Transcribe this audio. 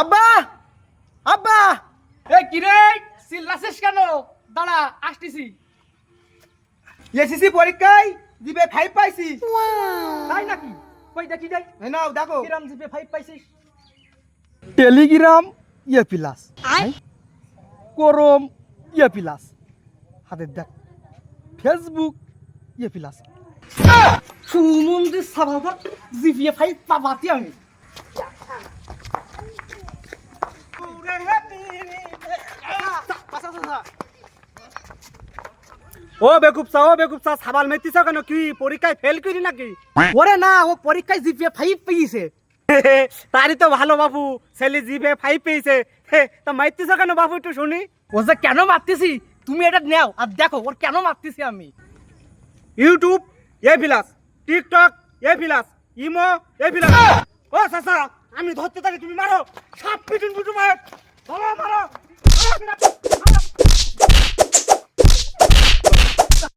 আব্বা আব্বা এই কি রে চিল্লাছিস কেন? দাঁড়া আসতেছি। এসএসসি পরীক্ষায় জিপে 5 পাইছি। তাই নাকি? কই দেখি যাই। এই নাও দেখো। কিরাম জিপে 5 পাইছিস? টেলিগ্রাম ইয়ে প্লাস করম ইয়ে প্লাস হাতে দেখ ফেসবুক ইয়ে প্লাস সুমন্দি সাবাবা জিপিএ 5 পাবাতি আমি। ও বেকুবসা সাবাল মেতিছ কেন কি পরীক্ষায় ফেল করি নাকি? ওরে না, ও পরীক্ষায় জিপিএ 5 পেয়েছে। তারই তো ভালো বাবু, ছেলে জিভে 5 পেয়েছে। তা মাইতিছ কেন বাবু একটু শুনি। ও যে কেন মারতেছি তুমি এটা নাও আর দেখো ওর কেন মারতেছি আমি। ইউটিউব এ প্লাস, টিকটক এ প্লাস, ইমো এ প্লাস। ও চাচা আমি ধরতে থাকি তুমি মারো, সব পিটুন পিটু মার, ধরো মারো।